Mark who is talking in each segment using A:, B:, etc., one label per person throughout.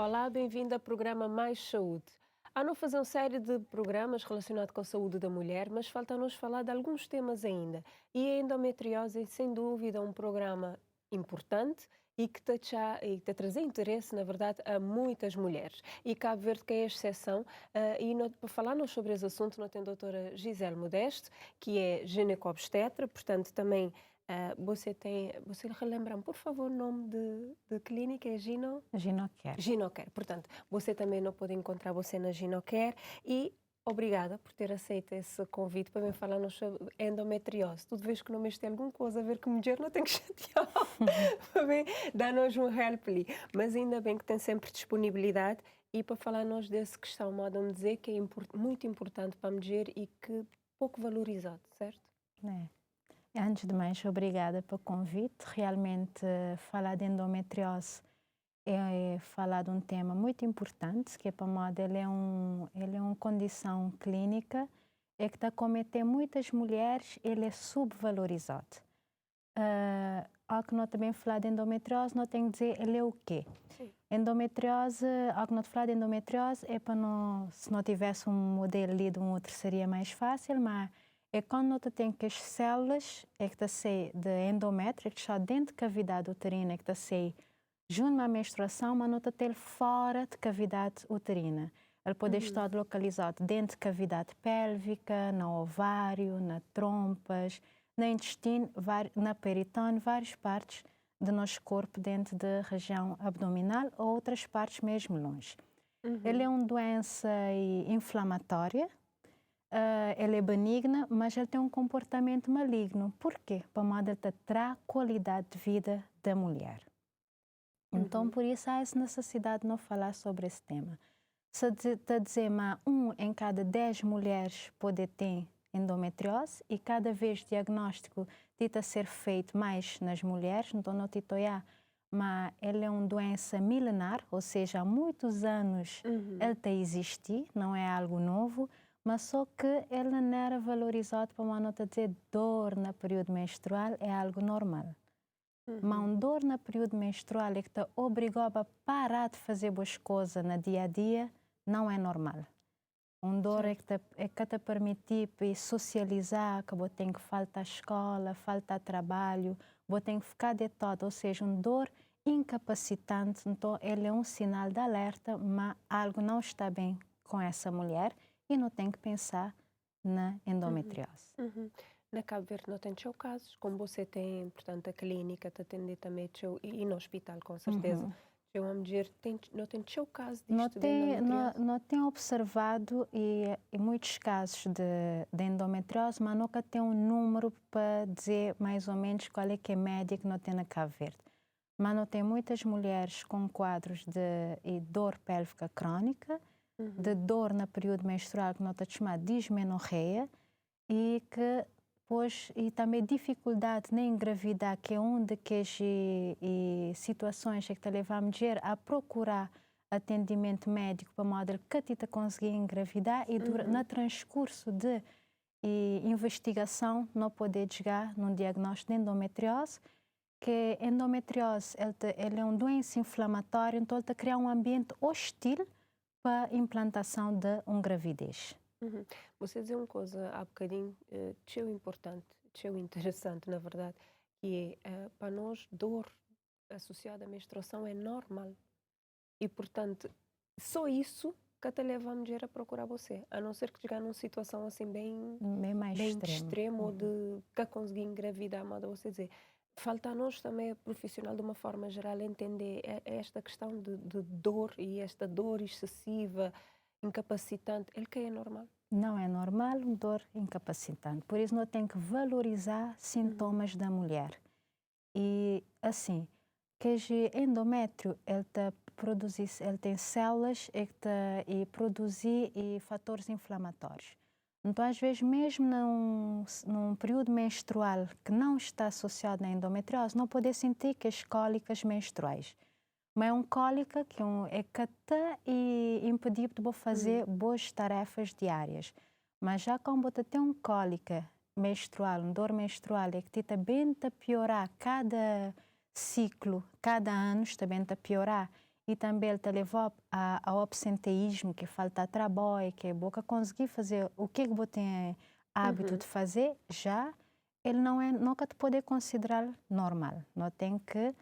A: Olá, bem-vindo ao programa Mais Saúde. Há não fazer uma série de programas relacionados com a saúde da mulher, mas falta-nos falar de alguns temas ainda. E a endometriose, sem dúvida, é um programa importante e que está a trazer interesse, na verdade, a muitas mulheres. E Cabo Verde, que é a exceção, para falar-nos sobre esse assunto, nós temos a doutora Gisele Modeste, que é ginecobstetra, portanto, também você relembra-me, por favor, o nome de clínica é
B: Ginocare.
A: Ginocare. Portanto, você também não pode encontrar você na Ginocare e obrigada por ter aceito esse convite para me falar sobre endometriose. Tu vês que não mexe tem alguma coisa a ver com mulher, não tem que chatear, para bem, dar-nos um help ali. Mas ainda bem que tem sempre disponibilidade e para falar-nos dessa questão, modo de dizer que é muito importante para a mulher e que pouco valorizado, certo?
B: É. Antes de mais, obrigada pelo convite. Realmente, falar de endometriose é falar de um tema muito importante, que para nós ele é uma condição clínica que está a cometer muitas mulheres, ele é subvalorizado. Ao que nós também falar de endometriose, nós temos que dizer ele é o quê?
A: Sim.
B: Endometriose, ao que nós falar de endometriose, é para nós, se não tivesse um modelo ali de um outro seria mais fácil, mas é quando nós temos que as células que está de endométrio, que está dentro da cavidade uterina, que está junto à menstruação, mas não está fora de cavidade uterina. Ele pode estar localizado dentro da cavidade pélvica, no ovário, na trompas, no intestino, na peritônio, várias partes do nosso corpo dentro da região abdominal ou outras partes mesmo longe. Ele é uma doença inflamatória, ele é benigna, mas ele tem um comportamento maligno. Por quê? Para modo de trazer qualidade de vida da mulher. Então, por isso há essa necessidade de não falar sobre esse tema. Se está dizer que 1 em cada 10 mulheres pode ter endometriose e cada vez diagnóstico tenta ser feito mais nas mulheres, então não titoiar, mas ela é uma doença milenar, ou seja, há muitos anos ela está a existir, não é algo novo, mas só que ela não era valorizada para uma nota dizer dor no período menstrual é algo normal. Mas uma dor no período menstrual é que te obrigou a parar de fazer boas coisas no dia a dia, não é normal. Uma dor é que te permite socializar, que você tem que faltar à escola, faltar trabalho, você tem que ficar deitado, ou seja, uma dor incapacitante. Então, ele é um sinal de alerta, mas algo não está bem com essa mulher e não tem que pensar na endometriose.
A: Na Cabo Verde não tem seu casos, como você tem, portanto, a clínica te atender também e no hospital, com certeza. Se uma mulher não tem seu caso disto de endometriose?
B: Não tem observado em muitos casos de endometriose, mas nunca tem um número para dizer mais ou menos qual é que é a média que não tem na Cabo Verde. Mas não tem muitas mulheres com quadros de dor pélvica crónica, de dor no período menstrual, que não está chamada dismenorreia, e que e também dificuldade na engravidar, que é uma das situações que te leva a mulher a procurar atendimento médico para modo que te conseguir engravidar e no transcurso de investigação não poder chegar num diagnóstico de endometriose, que endometriose ele é uma doença inflamatória, então ele cria um ambiente hostil para a implantação de uma gravidez.
A: Você dizia uma coisa há bocadinho, tão importante, tão interessante, na verdade, que é, para nós, dor associada à menstruação é normal. E, portanto, só isso que até leva a mulher a procurar você, a não ser que chegar numa situação assim bem extrema ou de que conseguir engravidar, mas você dizer, falta a nós também, profissional, de uma forma geral, entender esta questão de dor e esta dor excessiva, incapacitante, ele que é normal.
B: Não é normal, dor incapacitante. Por isso, nós temos que valorizar sintomas da mulher. E, assim, que o endométrio, ele tem células e produzir fatores inflamatórios. Então, às vezes, mesmo num período menstrual que não está associado à endometriose, não pode sentir que as cólicas menstruais. Mas é uma cólica que está impedindo de fazer boas tarefas diárias. Mas já quando você tem uma cólica menstrual, uma dor menstrual, é que está bem a piorar cada ciclo, cada ano está bem a piorar, e também ele te levou ao absenteísmo, que falta trabalho, que boca conseguir fazer o que você tem hábito de fazer, já ele nunca te pode considerar normal. Não tem que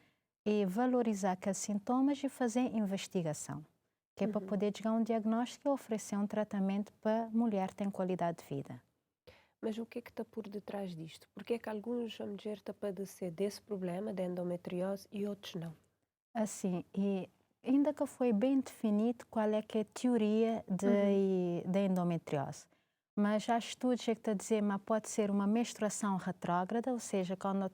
B: valorizar aqueles sintomas e fazer investigação, que é para poder chegar a um diagnóstico e oferecer um tratamento para a mulher ter qualidade de vida.
A: Mas o que está por detrás disto? Por que é que alguns mulheres estão a padecer desse problema de endometriose e outros não?
B: Assim, e ainda que foi bem definido qual é que é a teoria de endometriose. Mas há estudos que estão a dizer que pode ser uma menstruação retrógrada, ou seja, quando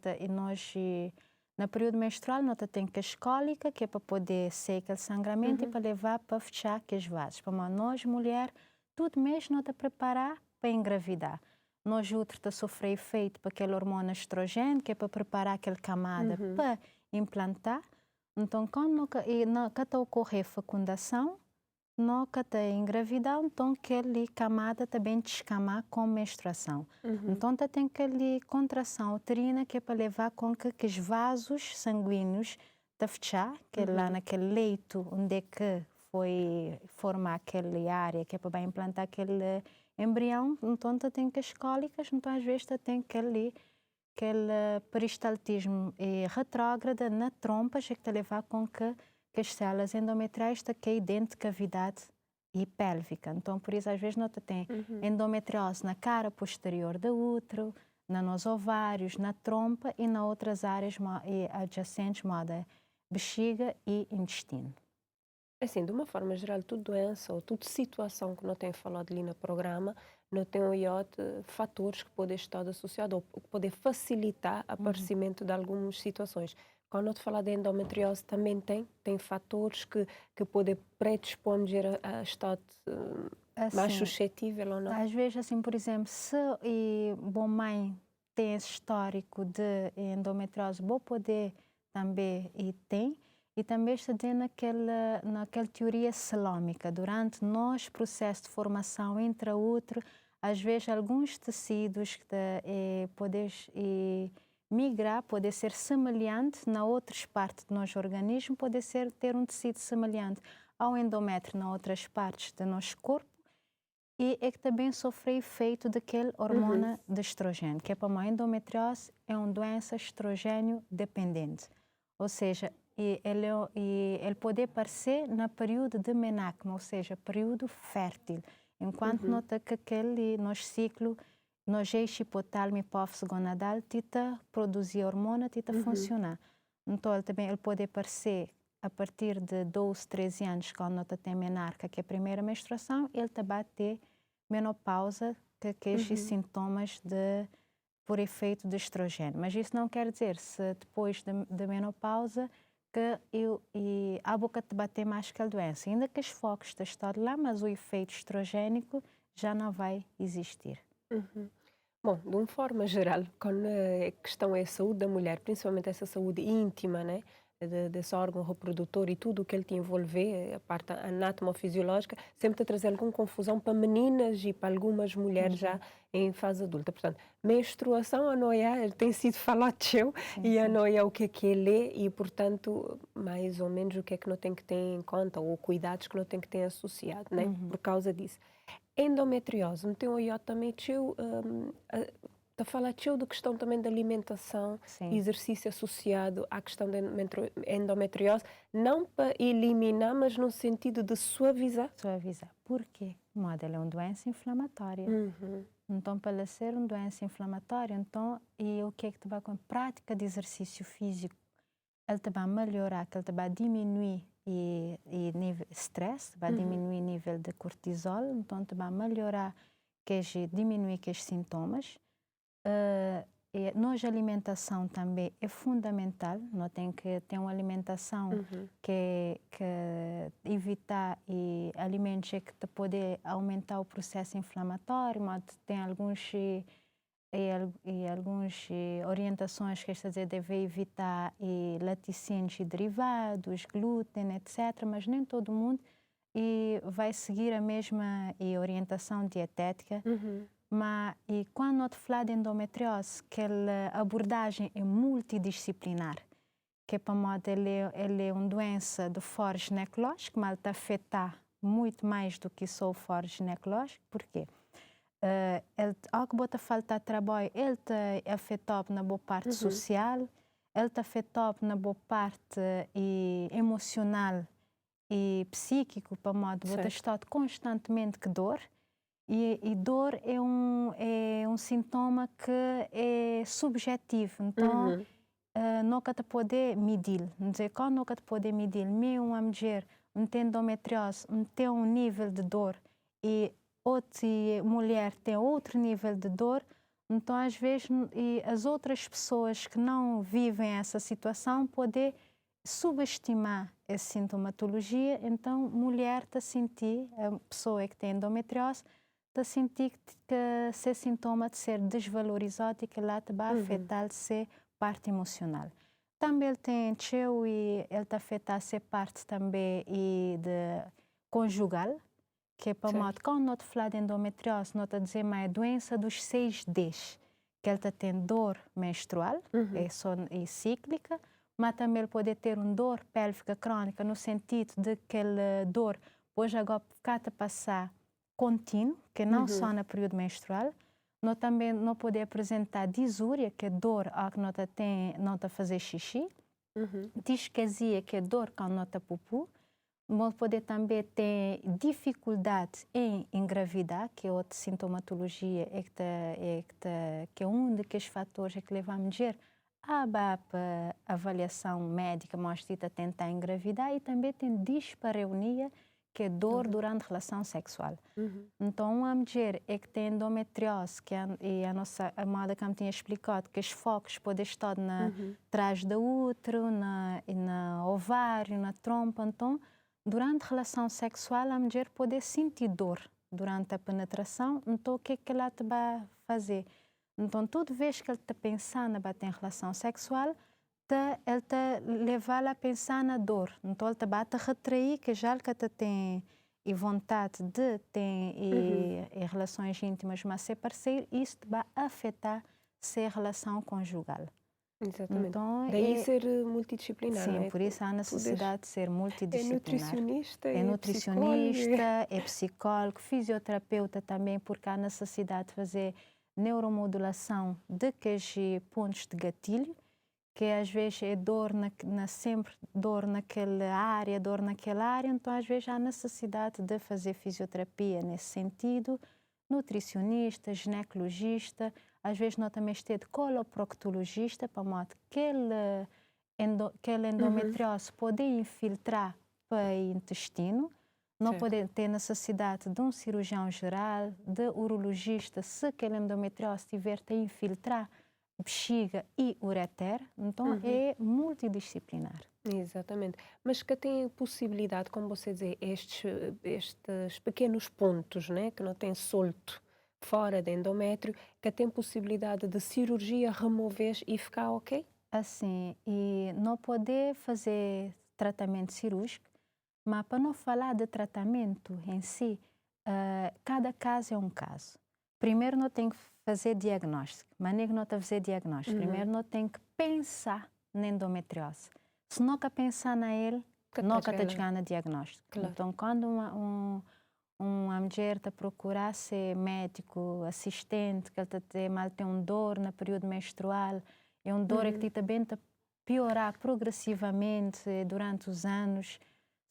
B: no período menstrual nós temos que a cólica, que é para poder ser aquele sangramento e para levar para fechar aqueles vasos. Para nós, mulher, tudo mesmo nós preparar para engravidar. Nós outros está sofrer efeito para aquele hormônio estrogênio, que é para preparar aquela camada para implantar. Então, quando está ocorrer fecundação, não está engravidar, então aquela camada também descamar com menstruação. Então, tem aquela contração uterina que é para levar com que os vasos sanguíneos te fechar, que é lá naquele leito onde é que foi formar aquela área que é para implantar aquele embrião. Então, tem que as cólicas, então às vezes tem aquele peristaltismo retrógrado na trompa, que te levar com que as células endometriais caem dentro da cavidade pélvica. Então, por isso, às vezes, nós tem endometriose na cara posterior do útero, nos ovários, na trompa e nas outras áreas adjacentes, moda bexiga e intestino.
A: Assim, de uma forma geral, tudo doença ou tudo situação que não tem falado ali no programa, não tem fatores que podem estar associados ou que podem facilitar o aparecimento de algumas situações. Quando eu te falar de endometriose, também tem fatores que podem predispor a estar mais
B: Assim,
A: suscetível ou não?
B: às vezes, assim, por exemplo, se a mãe tem esse histórico de endometriose, vou poder também tem. E também está naquela teoria celômica. Durante nosso processo de formação intraútero, às vezes alguns tecidos que podem migrar, podem ser semelhantes na outras partes do nosso organismo, pode ter um tecido semelhante ao endométrio nas outras partes do nosso corpo, e é que também sofre efeito daquele hormônio de estrogênio, que é para a endometriose, é uma doença estrogênio dependente. Ou seja, ele pode aparecer no período de menacma, ou seja, período fértil, enquanto nota que aquele nosso ciclo, nosso eixo hipotálamo hipófise gonadal, tita produzir hormônio, tita funcionar. Então, ele pode aparecer a partir de 12, 13 anos, quando nota tem menarca, que é a primeira menstruação, ele também ter menopausa, que é esses sintomas por efeito de estrogênio. Mas isso não quer dizer, se depois da menopausa, que a boca te bater mais que a doença. Ainda que os focos estão lá, mas o efeito estrogênico já não vai existir.
A: Bom, de uma forma geral, quando a questão é a saúde da mulher, principalmente essa saúde íntima, né, desse órgão reprodutor e tudo o que ele te envolve, a parte anatomofisiológica, sempre está trazendo alguma confusão para meninas e para algumas mulheres já em fase adulta. Portanto, menstruação, a noia, tem sido falado e a noia o que ele é e, portanto, mais ou menos o que é que não tem que ter em conta ou cuidados que não tem que ter associado, né, por causa disso. Endometriose, não tem o IOT também, está a falar da questão também da alimentação, exercício associado à questão da endometriose, não para eliminar, mas no sentido de suavizar.
B: Suavizar. Por quê? Ela é uma doença inflamatória. Então, para ela ser uma doença inflamatória, então, e o que é que tu vai com prática de exercício físico? Ele te vai melhorar, que ele te vai diminuir nível de stress, vai diminuir o nível de cortisol, então te vai melhorar, diminuir aqueles sintomas. Nossa alimentação também é fundamental, nós temos que ter uma alimentação que evitar alimentos que te podem aumentar o processo inflamatório, mas tem algumas orientações que quer dizer deve evitar laticínios e derivados, glúten, etc. Mas nem todo mundo vai seguir a mesma orientação dietética. Mas quando nós falamos de endometriose, aquela abordagem é multidisciplinar. que para modo ele é uma doença do foro ginecológico, mas está afetar muito mais do que só o foro ginecológico. Por quê? Ele, ao que bota falta de trabalho, ele está afetado na boa parte social, ele está afetado na boa parte emocional e psíquico, para modo bota estado constantemente que dor. E dor é um sintoma que é subjetivo, então nunca te poder medir. Dizer, quando nunca te poder medir, mesmo uma mulher não tem endometriose, não tem um nível de dor e outra mulher tem outro nível de dor, então às vezes e as outras pessoas que não vivem essa situação podem subestimar essa sintomatologia, então mulher está a sentir, a pessoa que tem endometriose, está a sentir que esse sintoma de ser desvalorizado e que lá te vai afetar se parte emocional. Também ele tem e ele está afetar se parte também e de conjugal, que é para modo, quando nós falamos de endometriose, nós está a dizer mais doença dos 6Ds, que ele tem dor menstrual, é cíclica, mas também ele pode ter uma dor pélvica crônica, no sentido de que a dor pode agora ficar a passar contínuo, que não só no período menstrual. Nós também não podemos apresentar disúria, que é dor ao que nós não está fazer xixi, discasia, que é dor quando não está pupu. Nós podemos também ter dificuldade em engravidar, que é outra sintomatologia, que é um dos fatores que leva a mulher a avaliação médica, mostra a tentar engravidar, e também tem dispareunia, que é dor durante a relação sexual. Então, uma mulher que tem endometriose, que a nossa amada que me tinha explicado, que os focos podem estar atrás do útero, na ovário, na trompa. Então, durante a relação sexual, a mulher pode sentir dor durante a penetração. Então, o que ela vai fazer? Então, toda vez que ele está pensando em relação sexual, ele está levá-la a pensar na dor. Então, ele está a retrair que já que ele tem vontade de ter relações íntimas, mas ser parceiro, isso vai afetar a relação conjugal.
A: Exatamente.
B: Então,
A: daí ser multidisciplinar,
B: sim,
A: não é?
B: por isso há a necessidade de ser multidisciplinar.
A: É nutricionista,
B: é psicólogo, fisioterapeuta também, porque há a necessidade de fazer neuromodulação de aqueles pontos de gatilho, que às vezes é dor sempre dor naquela área, então às vezes há necessidade de fazer fisioterapia nesse sentido, nutricionista, ginecologista, às vezes nós também temos coloproctologista, para modo que aquele endometriose pode infiltrar para o intestino, não pode ter necessidade de um cirurgião geral, de urologista, se aquele endometriose tiver a infiltrar bexiga e ureter, então é multidisciplinar.
A: Exatamente. Mas que tem possibilidade, como você diz, estes pequenos pontos, né, que não têm solto fora do endométrio, que tem possibilidade de cirurgia remover e ficar ok?
B: Assim, e não poder fazer tratamento cirúrgico, mas para não falar de tratamento em si, cada caso é um caso. Primeiro não tem que fazer diagnóstico, mas nem que não fazer diagnóstico. Primeiro não tem que pensar na endometriose. Se nunca pensar na ele, nunca está chegando a diagnóstico. Claro. Então, quando uma mulher está procurar ser médico, assistente, que ela tem uma dor no período menstrual, é uma dor que também está piorar progressivamente durante os anos.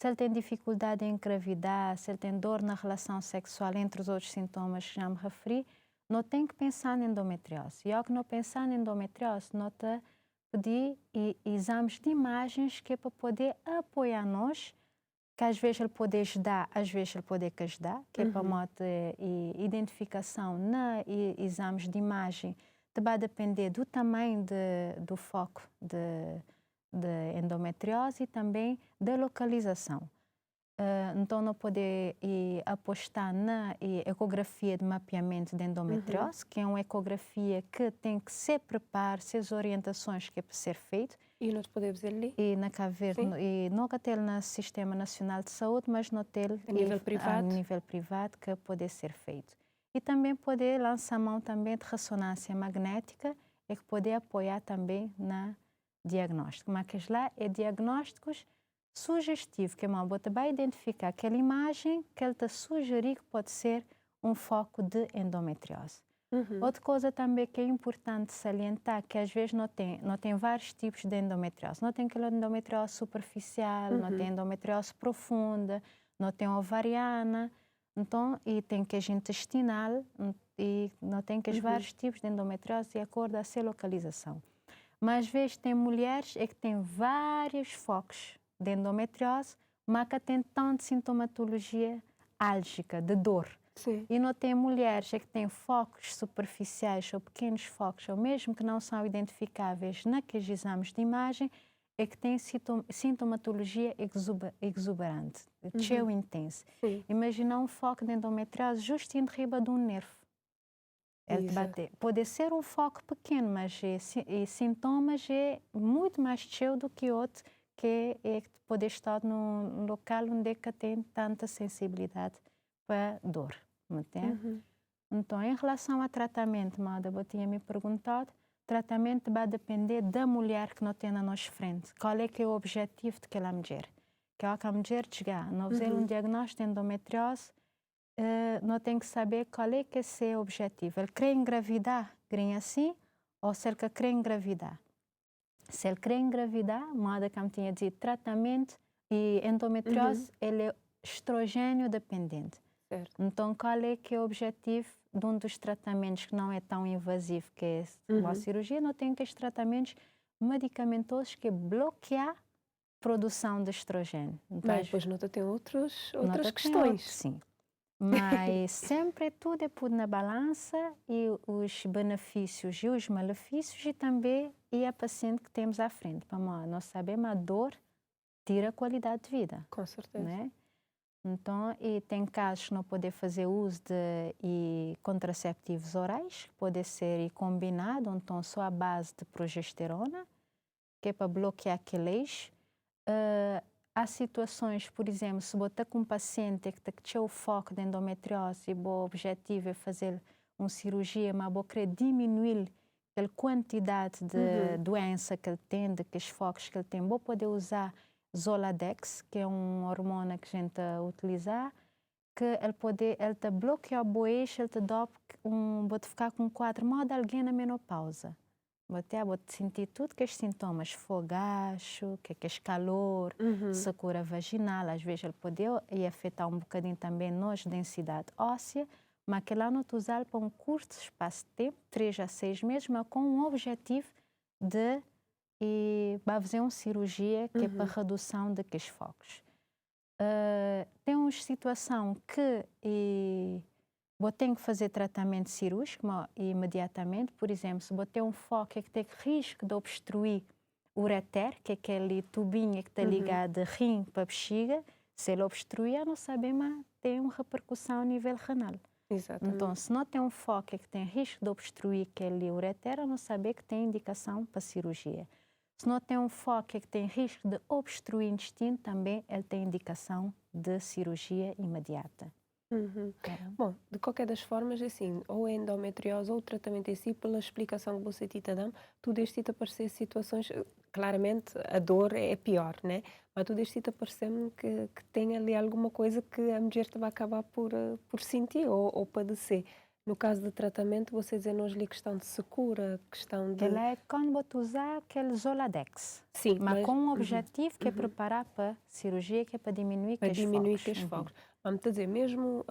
B: Se ele tem dificuldade em engravidar, se ele tem dor na relação sexual, entre os outros sintomas que já me referi, não tem que pensar na endometriose. E ao que não pensar na endometriose, não te pedir exames de imagens que é para poder apoiar nós, que às vezes ele pode ajudar, às vezes ele pode ajudar, que é para modo de identificação na exames de imagem, vai depender do tamanho do foco de endometriose e também da localização. Então, não poder apostar na ecografia de mapeamento de endometriose, que é uma ecografia que tem que se preparar, as orientações que é para ser feito.
A: E nós podemos ver ali?
B: E na caverna, e nunca ter no Sistema Nacional de Saúde, mas não ter
A: a nível privado?
B: A nível privado que pode ser feito. E também poder lançar mão também de ressonância magnética, e que poder apoiar também na diagnóstico, mas que lá é diagnósticos sugestivos, que é uma bota vai identificar aquela imagem que ele te sugerir que pode ser um foco de endometriose. Outra coisa também que é importante salientar, que às vezes não tem vários tipos de endometriose. Não tem aquela endometriose superficial, não tem endometriose profunda, não tem ovariana, então, e tem queijo intestinal, e não tem que vários tipos de endometriose de acordo com a sua localização. Mas às vezes tem mulheres que têm vários focos de endometriose, mas que têm tanta sintomatologia álgica, de dor.
A: Sim.
B: E não tem mulheres que têm focos superficiais ou pequenos focos, ou mesmo que não são identificáveis naqueles exames de imagem, é que têm sintomatologia exuberante, cheio intenso. Imagina um foco de endometriose justo em riba de um nervo. Ele bater. Pode ser um foco pequeno, mas sintomas é muito mais cheio do que outro que pode estar num local onde tem tanta sensibilidade para dor. Então, em relação ao tratamento, Mada, eu tinha me perguntado, o tratamento vai depender da mulher que não tem na nossa frente. Qual é que é o objetivo daquela mulher? Que a mulher chegar, não fazer um diagnóstico de endometriose, não tem que saber qual é que é o seu objetivo. Ele quer engravidar, quer assim, ou se ele quer engravidar. Se ele quer engravidar, Mada, como tinha dito, tratamento e endometriose, ele é estrogênio dependente.
A: Certo.
B: Então, qual é que é o objetivo de um dos tratamentos que não é tão invasivo, que é a cirurgia? Não tem que os tratamentos medicamentosos que bloquear a produção de estrogênio. Então,
A: Mas depois nota tem outras
B: tem
A: questões.
B: sim. Mas sempre tudo é posto na balança e os benefícios e os malefícios e também a paciente que temos à frente. Para nós sabemos a dor tira a qualidade de vida.
A: Com certeza.
B: Né? Então, e tem casos que não podem fazer uso de contraceptivos orais, que pode ser combinado, então só a base de progesterona, que é para bloquear aquele eixo. Há situações, por exemplo, se você com um paciente que tem o foco de endometriose e o objetivo é fazer uma cirurgia, mas você quer diminuir a quantidade de doença que ele tem, de que os focos que ele tem, você pode usar Zoladex, que é um hormônio que a gente utiliza, que ele te bloqueia o boeixo, ele te dá pode ficar com um quadro mal de alguém na menopausa. Pode sentir tudo que os sintomas, fogacho, que é calor, secura vaginal, às vezes ele pode afetar um bocadinho também nossa densidade óssea, mas que lá não te usar para um curto espaço de tempo, 3 a 6 meses, mas com um objetivo de vai fazer uma cirurgia que é para redução daqueles focos. Tem uma situação que você tem que fazer tratamento cirúrgico imediatamente. Por exemplo, se você tem um foco que tem risco de obstruir o ureter, que é aquele tubinho que está ligado de rim para a bexiga, se ele obstruir, não sabemos, mas tem uma repercussão a nível renal.
A: Exatamente.
B: Então, se não tem um foco que tem risco de obstruir aquele ureter, não saber que tem indicação para cirurgia. Se não tem um foco que tem risco de obstruir o intestino, também ele tem indicação de cirurgia imediata.
A: Bom, de qualquer das formas, assim, ou a endometriose ou o tratamento em si, pela explicação que você tita dá, tudo este tita aparecer situações, claramente a dor é pior, né? Mas tudo este tita aparecer-me que tem ali alguma coisa que a mulher vai acabar por sentir ou padecer. No caso do tratamento, você dizendo ali questão de secura, questão de...
B: Ele é quando você usar aquele Zoladex.
A: Sim,
B: mas com um objetivo que é preparar para cirurgia, que é para diminuir
A: aqueles focos. Vamos dizer, mesmo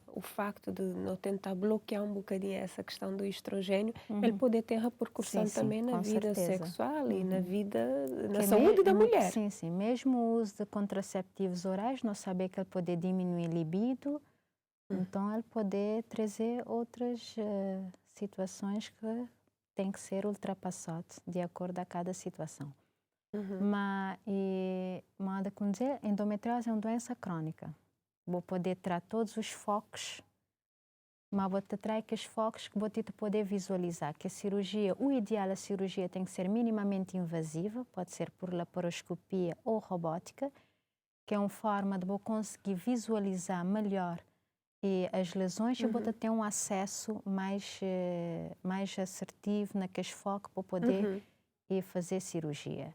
A: o facto de não tentar bloquear um bocadinho essa questão do estrogênio, ele pode ter repercussão também na vida sexual e na vida, na saúde da mulher.
B: Sim, sim. Mesmo o uso de contraceptivos orais, nós sabemos que ele pode diminuir libido, então ele pode trazer outras situações que têm que ser ultrapassadas de acordo a cada situação. Mas, como dizer, endometriose é uma doença crônica. Vou poder tratar todos os focos, mas vou te trazer aqueles focos que vou te poder visualizar. Que a cirurgia, o ideal a cirurgia tem que ser minimamente invasiva, pode ser por laparoscopia ou robótica, que é uma forma de vou conseguir visualizar melhor as lesões e vou ter um acesso mais assertivo naqueles focos para poder e fazer cirurgia.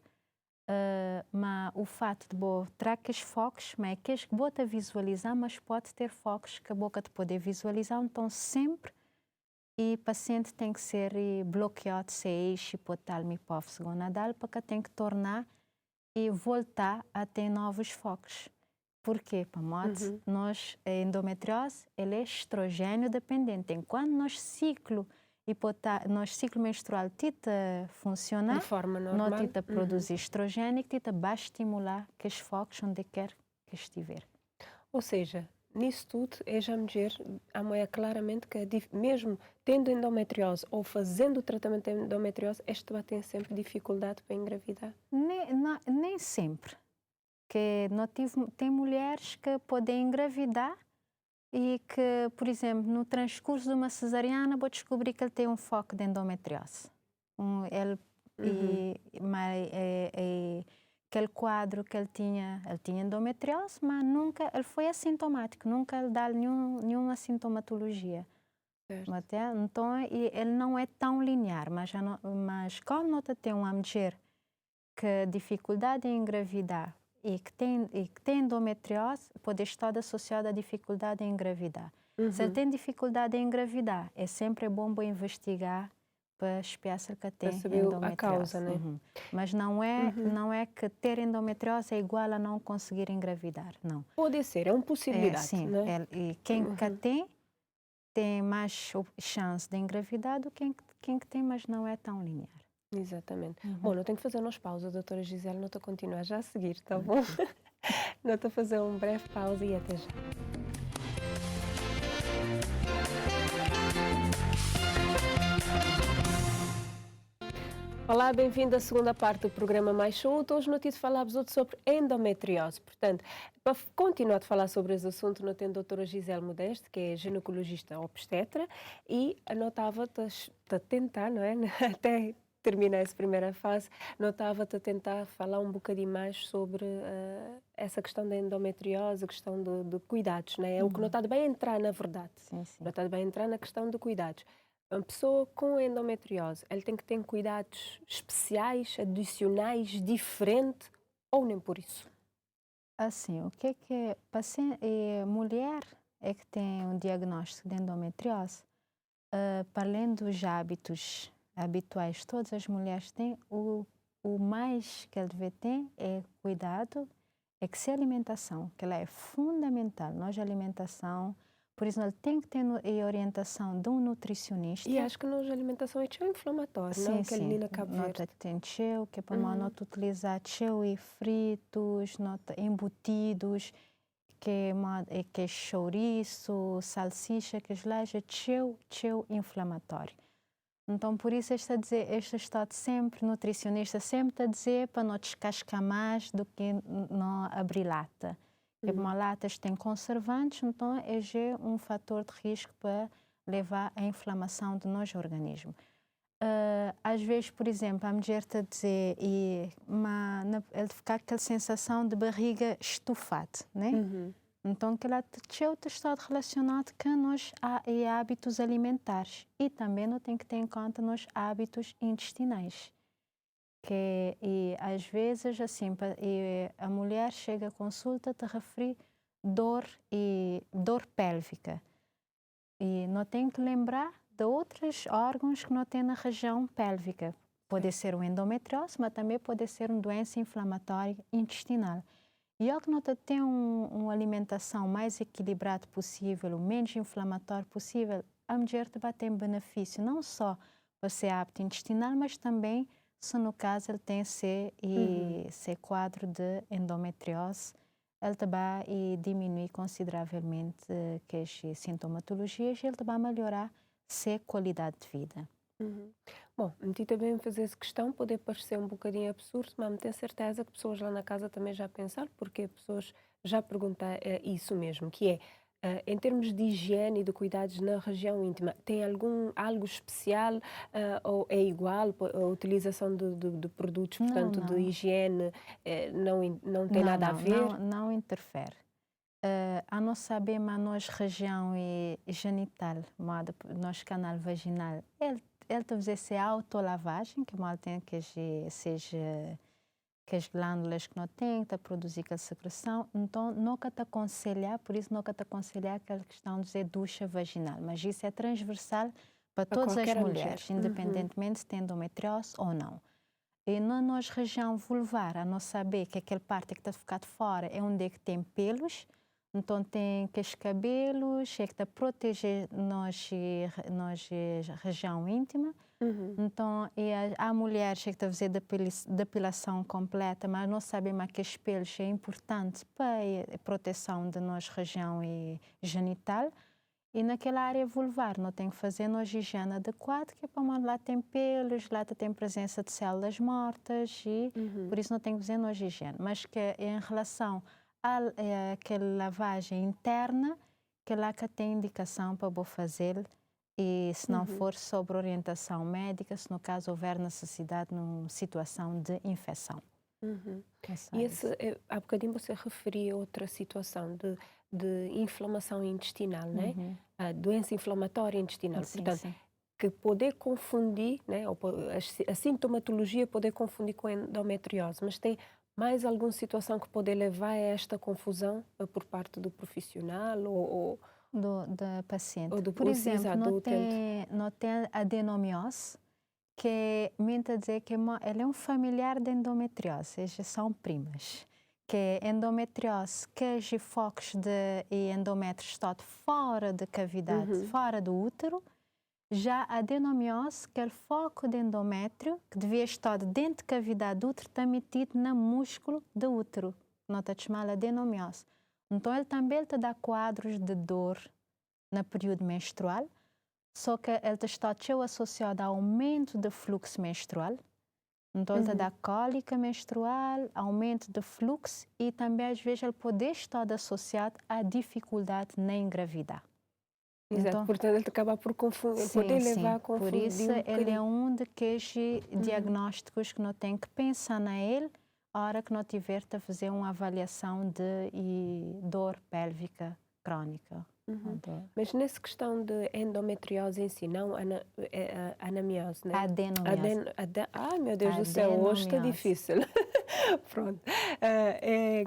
B: Mas o fato de trazer os focos, mas é que as que bota visualizar, mas pode ter focos que a boca te poder visualizar, então sempre e o paciente tem que ser bloqueado se é hipotalmo hipófise gonadal para que tem que tornar e voltar a ter novos focos. Por quê? Para nós, a endometriose, ele é estrogênio dependente. Enquanto nosso ciclo menstrual tita funcionar,
A: De forma normal.
B: nós tita produzir estrogênio que tita vai estimular que os focos onde quer que estiver.
A: Ou seja, nisso tudo, é já me dizer, a mulher claramente que mesmo tendo endometriose ou fazendo o tratamento de endometriose, esta vai ter sempre dificuldade para engravidar.
B: Nem sempre. Que tem mulheres que podem engravidar e que, por exemplo, no transcurso de uma cesariana, vou descobrir que ele tem um foco de endometriose. Aquele quadro que ele tinha endometriose, mas nunca, ele foi assintomático, nunca ele dá nenhuma sintomatologia. Então, ele não é tão linear, mas quando nós temos uma mulher que dificuldade em engravidar e que tem endometriose, pode estar associada à dificuldade em engravidar. Se ele tem dificuldade em engravidar, é sempre bom investigar para espiar se ele tem endometriose.
A: A causa, né?
B: Mas não é que ter endometriose é igual a não conseguir engravidar, não.
A: Pode ser, é uma possibilidade.
B: Sim,
A: né?
B: E quem tem mais chance de engravidar do que quem tem, mas não é tão linear.
A: Exatamente. Bom, eu tenho que fazer umas pausas, doutora Gisele, não estou a continuar já a seguir, tá bom? Não estou a fazer uma breve pausa e até já. Olá, bem-vindo à segunda parte do programa Mais Saúde. Hoje nós falar-vos sobre endometriose. Portanto, para continuar a falar sobre esse assunto, nós temos a doutora Gisele Modeste, que é ginecologista obstetra, e nós estava a tentar, não é? Até terminar essa primeira fase, não estava a tentar falar um bocadinho mais sobre essa questão da endometriose, a questão de cuidados, né? É o que não está bem a entrar, na verdade.
B: Sim.
A: Não está bem a entrar na questão de cuidados. Uma pessoa com endometriose, ela tem que ter cuidados especiais, adicionais, diferentes, ou nem por isso?
B: Assim, o que é paciente, mulher é que tem um diagnóstico de endometriose, para além dos hábitos habituais todas as mulheres têm, o mais que ela deve ter é cuidado, é que se a alimentação, que ela é fundamental, nós a alimentação, por isso ele tem que ter orientação de um nutricionista.
A: E acho que a alimentação é inflamatória, não? Aquele ali na Cabo Verde.
B: Tem cheio, que é para nós utilizar cheio e fritos, embutidos, que é chouriço, salsicha, que é cheio inflamatório. Então, por isso, esta está sempre, nutricionista, sempre está a dizer para não descascar mais do que não abrir lata. Porque uma lata tem conservantes, então é um fator de risco para levar à inflamação do nosso organismo. Às vezes, por exemplo, a mulher está a dizer, ele fica aquela sensação de barriga estufada, né? Então, que ela está relacionado com os hábitos alimentares e também não tem que ter em conta nos hábitos intestinais. E às vezes, assim, a mulher chega à consulta a referir dor pélvica. E não tem que lembrar de outros órgãos que não tem na região pélvica. Pode ser uma endometriose, mas também pode ser uma doença inflamatória intestinal. E ao que nós temos uma alimentação mais equilibrada possível, o menos inflamatório possível, a mulher vai ter benefício não só para ser hábito intestinal, mas também se no caso ele tem esse quadro de endometriose, ele vai diminuir consideravelmente as sintomatologias e ele vai melhorar a qualidade de vida.
A: Bom, me também fazer essa questão, pode parecer um bocadinho absurdo, mas me tenho certeza que pessoas lá na casa também já pensaram, porque pessoas já perguntam isso mesmo, que é, em termos de higiene e de cuidados na região íntima, tem algo especial ou é igual a utilização de produtos, portanto, de higiene, não tem nada a ver?
B: Não interfere. A não saber, mas a nossa região genital, nosso canal vaginal, ele está a fazer essa autolavagem, que mal tem que seja que as glândulas que não têm, está a produzir aquela secreção, então nunca te aconselhar, por isso nunca te aconselhar aquela questão de dizer ducha vaginal, mas isso é transversal para todas as mulheres, independentemente se tem endometriose ou não. E na nossa região vulvar, a não saber que aquela parte que está a ficar de fora é onde é que tem pelos, então tem que os cabelos, é que está a proteger nossa região íntima. Então, há mulheres que estão a fazer depilação completa, mas não sabem mais que os pelos é importante para a proteção da nossa região genital. E naquela área vulvar, não tem que fazer nossa higiene adequada, que é para lá tem pelos, lá tem presença de células mortas, e por isso não tem que fazer nossa higiene. Mas que em relação àquela lavagem interna, que lá que tem indicação para vou fazer, e se não for sobre orientação médica, se no caso houver necessidade numa situação de infecção.
A: E há bocadinho você referia outra situação de inflamação intestinal, né? A doença inflamatória intestinal.
B: Sim,
A: portanto,
B: sim.
A: que poder confundir, né? Ou a sintomatologia poder confundir com endometriose, mas tem mais alguma situação que pode levar a esta confusão por parte do profissional ou
B: Da paciente.
A: ou do
B: Por exemplo,
A: exato, do utente?
B: não tem adenomiose, que mente a dizer que ela é um familiar da endometriose, seja, são primas. Que endometriose, que os focos de endométrio estão fora da cavidade, fora do útero, já a adenomiose, que é o foco de endométrio, que devia estar dentro da cavidade do útero, está metido no músculo do útero. Não está chamada adenomiose. Então, ele também te dá quadros de dor no período menstrual, só que ele está associado ao aumento do fluxo menstrual. Então, ele te dá cólica menstrual, aumento do fluxo, e também, às vezes, ele pode estar associado à dificuldade na engravidar.
A: Exato,
B: Então,
A: portanto, ele acaba por poder levar a confundir.
B: Por isso, ele é um daqueles diagnósticos que não tem que pensar na ele a hora que não tiver a fazer uma avaliação de dor pélvica crônica.
A: Mas nessa questão de endometriose em si, não anamiose, né?
B: Adenomiose.
A: Ai, meu Deus do céu, hoje está difícil. Pronto. É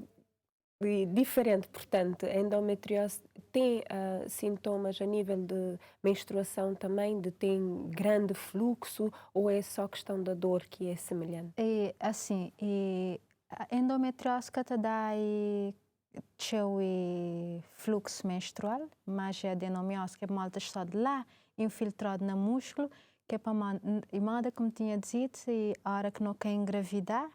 A: diferente, portanto, a endometriose tem sintomas a nível de menstruação também, de ter grande fluxo, ou é só questão da dor que é semelhante?
B: E, assim, a endometriose que te dá fluxo menstrual, mas a adenomiose que é malta está lá infiltrado no músculo, que é para moda, como tinha dito, e a hora que não quer engravidar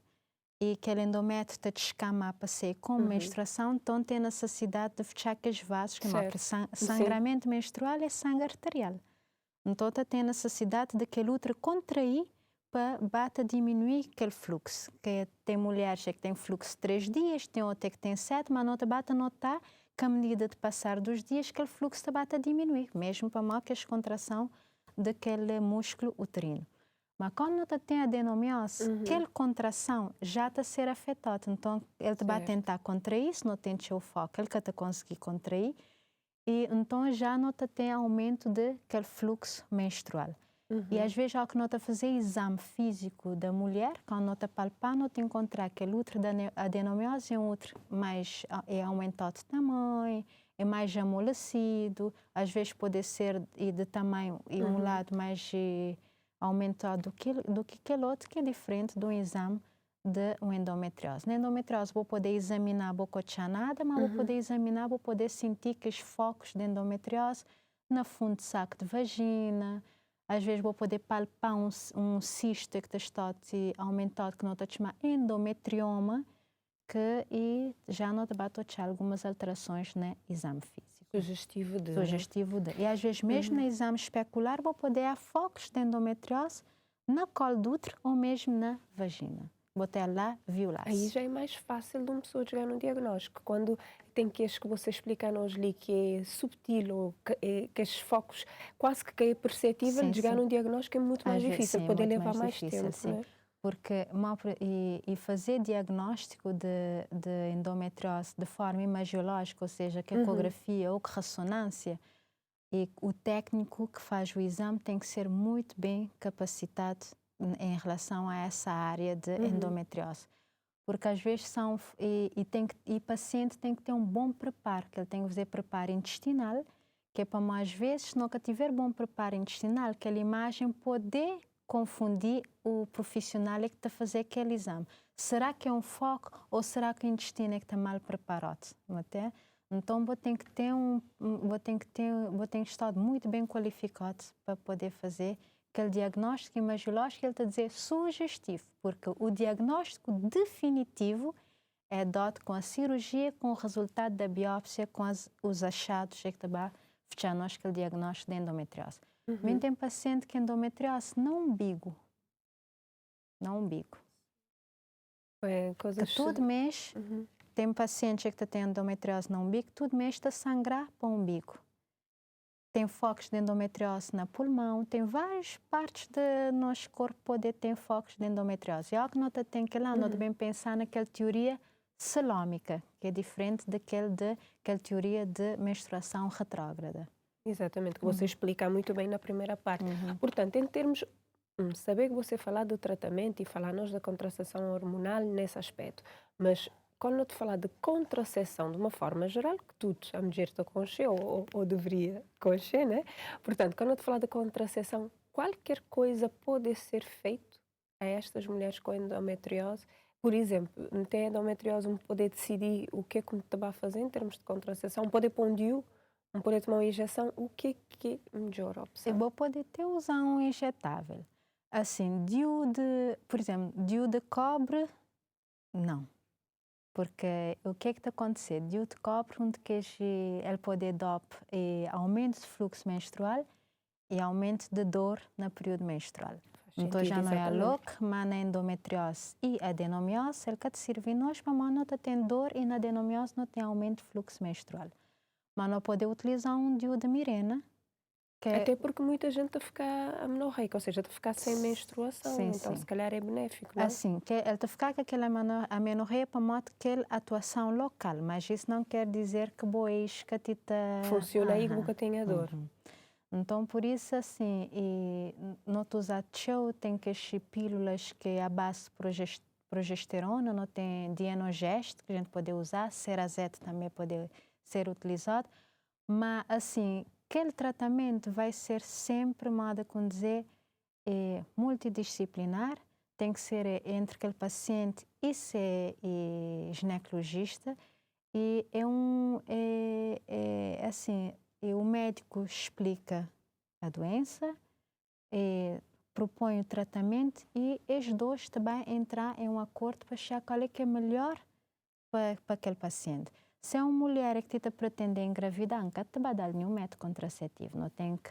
B: e aquele endométrio está descama para ser com menstruação, então tem necessidade de fechar aqueles vasos, que sangramento menstrual é sangue arterial. Então tem necessidade de aquele útero contrair para diminuir aquele fluxo. Que tem mulheres que têm fluxo de 3 dias, tem outra que tem 7, mas não bate notar que à medida de passar dos dias, aquele fluxo está a diminuir, mesmo para mal que a contração daquele músculo uterino. Mas quando não tem adenomiose, aquela contração já está a ser afetada. Então, ele vai tentar contrair, se não tem o foco, ele está a conseguir contrair, e então já não tem aumento daquele fluxo menstrual. E às vezes, ao que não está a fazer exame físico da mulher, quando não está a palpar, não está a encontrar que o útero da adenomiose é um útero mais aumentado de tamanho, é mais amolecido, às vezes pode ser de tamanho e um lado mais aumentado do que aquele outro, que é diferente de um exame de uma endometriose. Na endometriose, vou poder examinar, vou cochar nada, mas vou poder examinar, vou poder sentir que os focos de endometriose no fundo de saco de vagina, às vezes vou poder palpar um cisto que está aumentado, que não está chamado endometrioma, e já não vai ter algumas alterações no exame físico. Sugestivo de. E às vezes mesmo no exame especular vou poder há focos de endometriose na colo do útero ou mesmo na vagina. Vou ter lá violáceo.
A: Aí já é mais fácil de uma pessoa chegar no diagnóstico. Quando tem queixos que você explica hoje ali, que é subtil, ou que esses focos quase que é perceptível, chegar no diagnóstico é muito mais difícil, pode levar mais tempo. Né?
B: Porque fazer diagnóstico de endometriose de forma imagiológica, ou seja, que ecografia ou que ressonância, E o técnico que faz o exame tem que ser muito bem capacitado em relação a essa área de endometriose. Porque às vezes o paciente tem que ter um bom preparo, que ele tem que fazer preparo intestinal, que é para às vezes, se nunca tiver bom preparo intestinal, aquela imagem poder confundir o profissional que está a fazer aquele exame. Será que é um foco ou será que o intestino é que está mal preparado? Até? Então, vou ter que estar muito bem qualificado para poder fazer aquele diagnóstico imagiológico, ele está a dizer sugestivo, porque o diagnóstico definitivo é dado com a cirurgia, com o resultado da biópsia, com os achados que está fechar nós aquele diagnóstico de endometriose. Também tem paciente que endometriose não umbigo.
A: É, coisas...
B: Que todo mês tem paciente que tem endometriose no umbigo, todo mês está a sangrar para o umbigo. Tem focos de endometriose na pulmão, tem várias partes do nosso corpo poder ter focos de endometriose. E algo que nós temos que lá, nós devemos pensar naquela teoria celómica, que é diferente daquela teoria de menstruação retrógrada.
A: Exatamente, que você explica muito bem na primeira parte. Portanto, em termos... saber que você falar do tratamento e falar nós da contracepção hormonal nesse aspecto, mas quando eu te falar de contracepção de uma forma geral, que tudo a mulher está consciente ou deveria consciente, né? Portanto, quando eu te falar de contracepção, qualquer coisa pode ser feito a estas mulheres com endometriose. Por exemplo, não tem endometriose, não poder decidir o que é que te vai fazer em termos de contracepção, poder pôr um DIU, não poder tomar uma injeção, o que é a melhor opção?
B: Eu vou poder ter usar um injetável. Assim, por exemplo, DIU de cobre, não. Porque o que está acontecendo? DIU de cobre, onde que ele pode dar aumento de fluxo menstrual e aumento de dor no período menstrual. Então já não é louco, mas na endometriose e adenomiose, ele quer servir nós, mas não tem dor e na adenomiose não tem aumento de fluxo menstrual. Mas não pode utilizar um DIU de Mirena.
A: Até porque muita gente está a ficar amenorreica, ou seja, está a ficar sem menstruação,
B: sim,
A: então
B: sim.
A: se calhar é benéfico, não?
B: Assim, que ele está a ficar com aquela amenorreia para modo aquela atuação local, mas isso não quer dizer que bois que a tita...
A: Funciona aí que nunca tenha dor.
B: Então, por isso, assim, não usar show, tem que as pílulas que é a base de progesterona, não tem dienogeste, que a gente pode usar, cerazete também pode ser utilizado, mas, assim, aquele tratamento vai ser sempre, modo com dizer, multidisciplinar, tem que ser entre aquele paciente e ginecologista, e assim, e o médico explica a doença, propõe o tratamento e os dois também entrar em um acordo para achar qual é que é melhor para aquele paciente. Se é uma mulher que está pretender engravidar, não te vai dar nenhum método contraceptivo, não tem que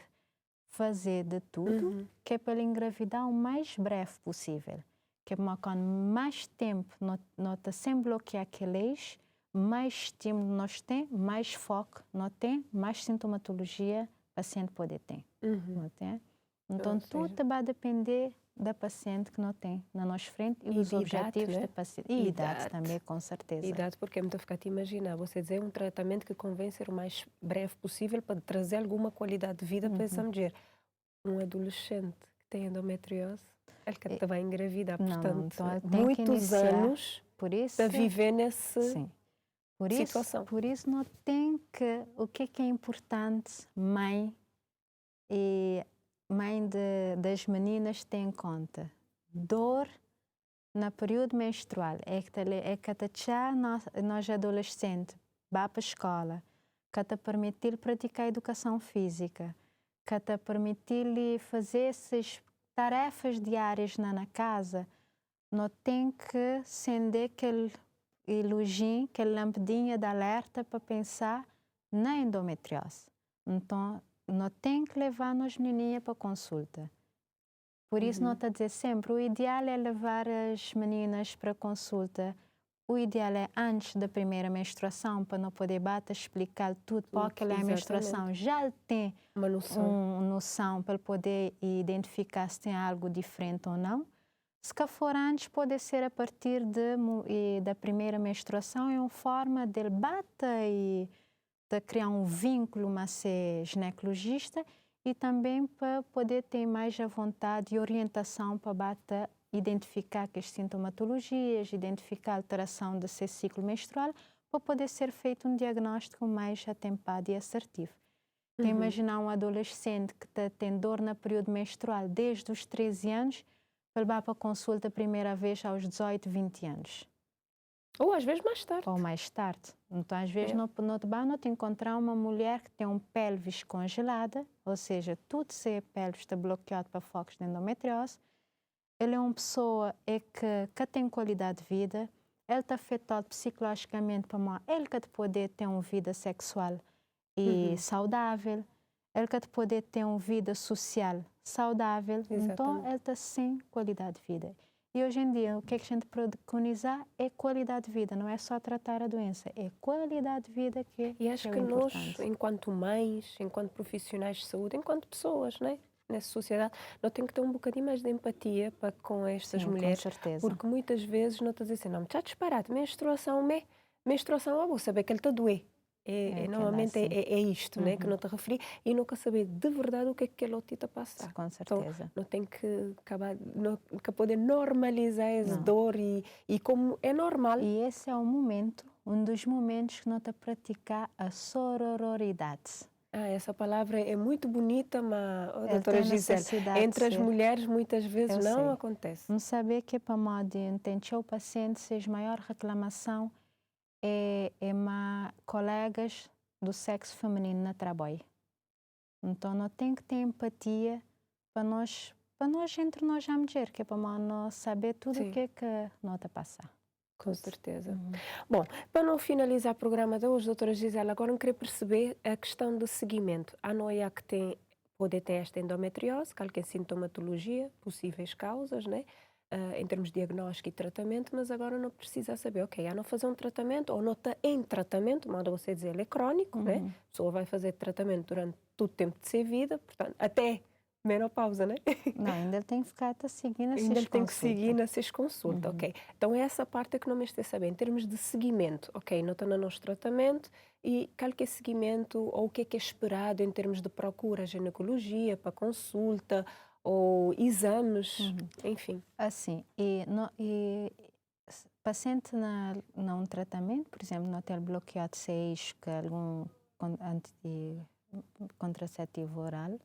B: fazer de tudo que é para ele engravidar o mais breve possível. Que é quanto mais tempo nós sem bloquear aquele eixo, mais estímulo nós tem, mais foco nós tem, mais sintomatologia o paciente pode ter. Não tem? Então, tudo vai depender da paciente que não tem na nossa frente e dos objetivos da paciente. E idade também, com certeza.
A: Idade, porque é muito ficar a imaginar. Você dizer um tratamento que convém ser o mais breve possível para trazer alguma qualidade de vida para essa mulher. Um adolescente que tem endometriose, ele que vai engravidar, portanto,
B: então
A: muitos anos
B: por isso,
A: para viver nessa
B: situação. Por isso, não tem que... O que é importante, mãe das meninas tem em conta? Dor no período menstrual. É que nós adolescentes vá para a escola, que te permitir praticar educação física, que te permitir fazer essas tarefas diárias na casa, não tem que acender aquele luzinho, aquela lampadinha de alerta para pensar na endometriose. Então, não tem que levar as menininhas para consulta. Por isso, não está a dizer sempre, o ideal é levar as meninas para consulta. O ideal é antes da primeira menstruação, para não poder explicar tudo, porque a menstruação já tem uma noção para poder identificar se tem algo diferente ou não. Se for antes, pode ser a partir da primeira menstruação, é uma forma de bata e de criar um vínculo mas ser ginecologista e também para poder ter mais a vontade e orientação para bater, identificar as sintomatologias, identificar a alteração do seu ciclo menstrual, para poder ser feito um diagnóstico mais atempado e assertivo. Tem imaginar um adolescente que tem dor no período menstrual desde os 13 anos, para levar para a consulta a primeira vez aos 18, 20 anos.
A: Ou às vezes mais tarde.
B: Ou mais tarde. Então, às vezes, no trabalho, te encontrar uma mulher que tem um pelvis congelada, ou seja, tudo se pelvis está bloqueado para focos de endometriose. Ele é uma pessoa que tem qualidade de vida, ele está afetado psicologicamente para ele que poder ter uma vida sexual e saudável, ele que poder ter uma vida social saudável.
A: Exatamente.
B: Então, ele está sem qualidade de vida. E hoje em dia, o que a gente preconiza é qualidade de vida, não é só tratar a doença, é qualidade de vida que
A: E acho
B: é
A: que
B: o
A: nós,
B: importante.
A: enquanto mães, enquanto profissionais de saúde, enquanto pessoas, né, nessa sociedade, nós temos que ter um bocadinho mais de empatia para com estas
B: Sim,
A: mulheres,
B: com certeza.
A: porque muitas vezes não estás a dizer, não, já disparado, menstruação, eu vou saber que ele está a doer. Normalmente
B: assim.
A: é isto, né, que não te referi, e nunca saber de verdade o que é que ele está a passar.
B: Com
A: Então,
B: certeza.
A: não tem que acabar, não, que poder normalizar essa dor e como é normal.
B: E esse é um dos momentos que nós estamos a praticar a sororidade.
A: Essa palavra é muito bonita, mas, doutora
B: tem
A: Gisele,
B: necessidade
A: entre
B: de
A: as
B: ser.
A: mulheres muitas vezes
B: Eu
A: não
B: sei.
A: acontece.
B: Não saber que para modo o paciente, seja maior reclamação é uma colegas do sexo feminino na trabalho. Então, não tem que ter empatia para nós entre nós já dizer, que é para nós saber tudo o que é que nós está a passar.
A: Com certeza. Bom, para não finalizar o programa de hoje, doutora Gisela, agora eu queria perceber a questão do seguimento. A noia que pode ter esta endometriose, qualquer sintomatologia, possíveis causas, né? Em termos de diagnóstico e tratamento, mas agora não precisa saber, ok, não fazer um tratamento ou não está em tratamento, manda você dizer, ele é crónico, né? A pessoa vai fazer tratamento durante todo o tempo de sua vida, portanto, até menopausa, né?
B: Não, ainda tem que ficar a seguir nessas
A: Ainda tem que
B: consultas.
A: seguir nessas consultas, ok. Então é essa parte que não me estou a saber. Em termos de seguimento, ok, não está no nosso tratamento e qual que é seguimento ou o que é esperado em termos de procura, ginecologia, para consulta ou exames, enfim.
B: Assim, paciente num tratamento, por exemplo, no ter bloqueado seis que algum contraceptivo oral,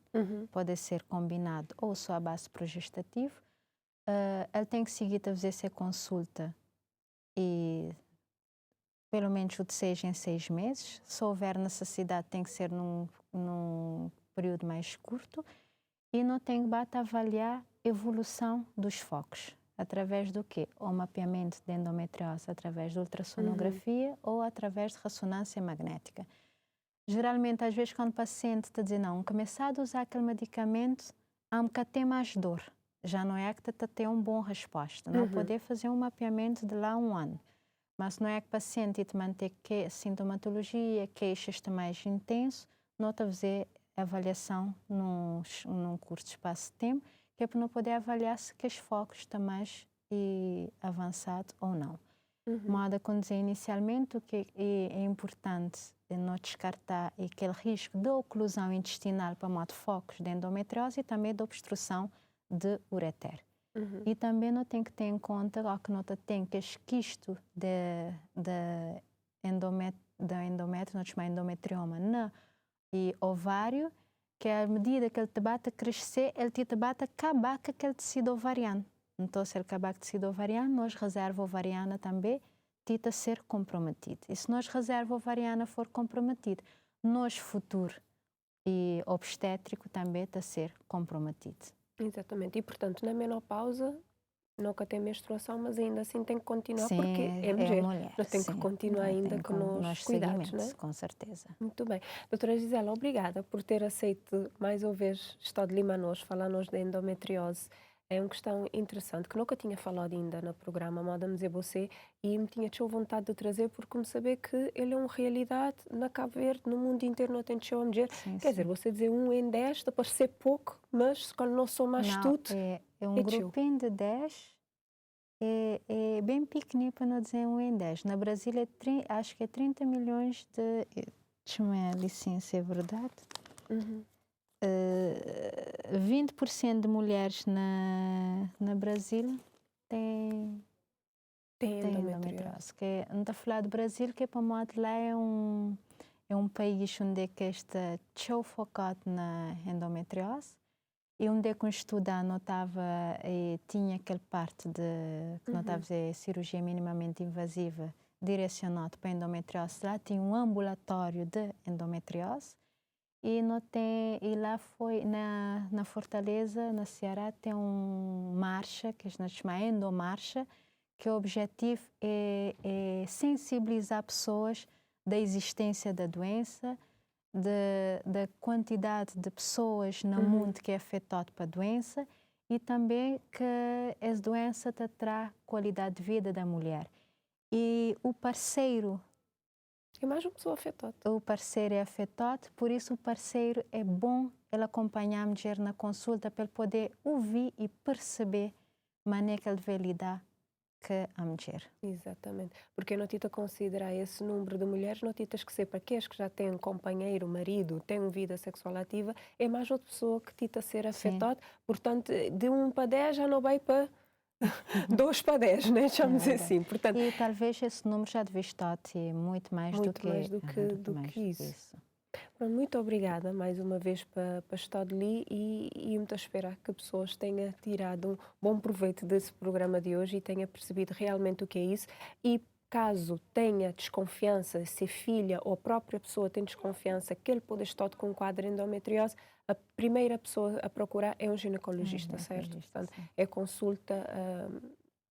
B: pode ser combinado ou só a base progestativo. Ele tem que seguir a fazer essa consulta e pelo menos o de 6 em 6 meses. Se houver necessidade, tem que ser num período mais curto. E não tem que avaliar a evolução dos focos. Através do quê? O mapeamento de endometriose através de ultrassonografia ou através de ressonância magnética. Geralmente, às vezes, quando o paciente está dizendo não, começar a usar aquele medicamento, há que ter mais dor. Já não é que está a ter uma boa resposta. Não poder fazer um mapeamento de lá 1 ano. Mas não é que o paciente te manter que sintomatologia, queixas está mais intenso, não está a fazer avaliação num curto espaço de tempo, que é para não poder avaliar se que os focos estão mais avançado ou não. Modo a conduzir inicialmente, o que é importante é não descartar aquele risco de oclusão intestinal para modo focos de endometriose e também de obstrução de ureter. E também não tem que ter em conta que não tem que esquisto de endométrio, não chama endometrioma, e ovário, que à medida que ele te bate a crescer, ele te bate a acabar com aquele tecido ovariano. Então, se ele acabar com o tecido ovariano, nós reserva ovariana também tita ser comprometido. E se nós reserva ovariana for comprometido, nós futuro e obstétrico também está a ser comprometido.
A: Exatamente. E, portanto, na menopausa, nunca tem menstruação, mas ainda assim tem que continuar,
B: Sim,
A: porque é mulher. Nós temos
B: sim.
A: que continuar ainda com os cuidados, não é?
B: Com certeza.
A: Muito bem. Doutora Gisela, obrigada por ter aceito mais uma vez estar de Limanos, falar-nos da endometriose. É uma questão interessante, que nunca tinha falado ainda no programa, Moda-me dizer você, e me tinha tido vontade de trazer, porque me saber que ele é uma realidade na Cabo Verde, no mundo inteiro, não tem de show a dizer. Quer dizer, você dizer 1 em 10, está a parecer pouco, mas quando não sou mais tudo,
B: é um grupinho de 10, é bem pequenino para não dizer 1 em 10. Na Brasil, acho que é 30 milhões de Deixa-me licença, é verdade.
A: Uhum.
B: 20% de mulheres na Brasil têm
A: Tem endometriose.
B: endometriose. Que não está a falar do Brasil, que para modo lá é um país onde é que está tão focado na endometriose e onde é que um estudante não estava tinha aquela parte de que não estava a fazer cirurgia minimamente invasiva direcionado para endometriose. Lá tinha um ambulatório de endometriose e não tem, e lá foi na Fortaleza, na Ceará, tem uma marcha que a gente chama Endomarcha, que o objetivo é sensibilizar pessoas da existência da doença, da quantidade de pessoas no mundo que é afetado pela doença e também que essa doença te traz qualidade de vida da mulher. E o parceiro...
A: É mais uma pessoa afetada.
B: O parceiro é afetado, por isso o parceiro é bom ele acompanhar a mulher na consulta para ele poder ouvir e perceber a maneira que ele deve lidar que a mulher.
A: Exatamente. Porque não tenta considerar esse número de mulheres, não tenta esquecer para aqueles que já têm um companheiro, marido, têm uma vida sexual ativa, é mais outra pessoa que tenta ser afetada. Portanto, de 1 para 10 já não vai para 2 para 10, né? Chamamos assim. Portanto,
B: e talvez esse número já devia estar muito mais do que isso.
A: Muito obrigada mais uma vez para estar ali e muito a esperar que pessoas tenham tirado um bom proveito desse programa de hoje e tenham percebido realmente o que é isso. E caso tenha desconfiança, se filha ou a própria pessoa tem desconfiança que ele pode estar com um quadro de endometriose, a primeira pessoa a procurar é um ginecologista, certo? Portanto, é consulta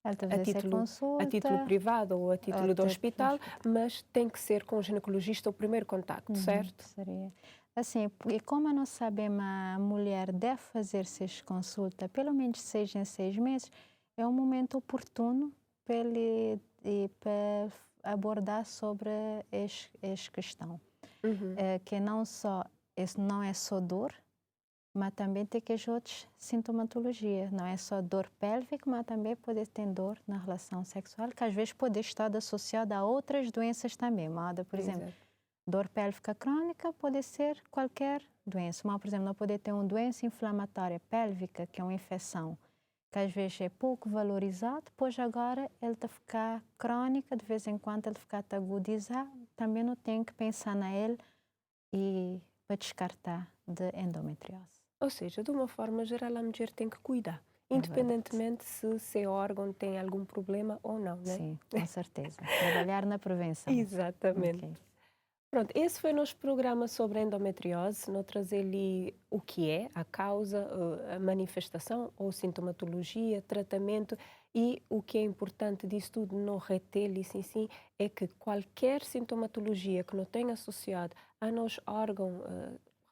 A: a título privado ou a título do hospital, mas tem que ser com o ginecologista o primeiro contacto, certo?
B: Seria. Assim, e como nós sabemos a mulher deve fazer essas consultas pelo menos 6 em 6 meses, é um momento oportuno para ele para abordar sobre esta questão. Que não é só dor, mas também tem que as outras sintomatologias. Não é só dor pélvica, mas também pode ter dor na relação sexual, que às vezes pode estar associada a outras doenças também. Por exemplo, dor pélvica crônica pode ser qualquer doença. Mas, por exemplo, não pode ter uma doença inflamatória pélvica, que é uma infecção, que às vezes é pouco valorizado, pois agora ele está a ficar crônica, de vez em quando ele fica a agudizar, também não tem que pensar na ele e para descartar de endometriose.
A: Ou seja, de uma forma geral, a mulher tem que cuidar, independentemente se seu órgão tem algum problema ou não, né?
B: Sim, com certeza. Trabalhar na prevenção.
A: Exatamente. Okay. Pronto, esse foi o nosso programa sobre a endometriose. Não trazer-lhe o que é, a causa, a manifestação ou sintomatologia, tratamento e o que é importante disso tudo, não reter-lhe, sim, é que qualquer sintomatologia que não tenha associado a nosso órgão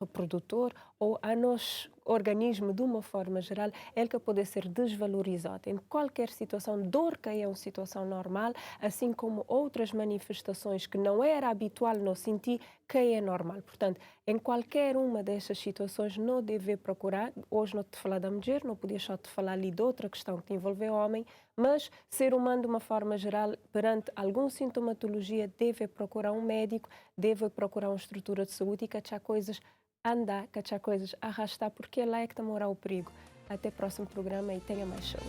A: reprodutor ou a nosso organismo de uma forma geral, ele que pode ser desvalorizado em qualquer situação. Dor que é uma situação normal, assim como outras manifestações que não era habitual não sentir, que é normal. Portanto, em qualquer uma destas situações não deve procurar, hoje não te falar da mulher, não podia só te falar ali de outra questão que envolve o homem, mas ser humano de uma forma geral, perante alguma sintomatologia, deve procurar um médico, deve procurar uma estrutura de saúde e cachar coisas andar, cachar coisas, arrastar, porque é lá é que está a morar o perigo. Até o próximo programa e tenha mais saúde.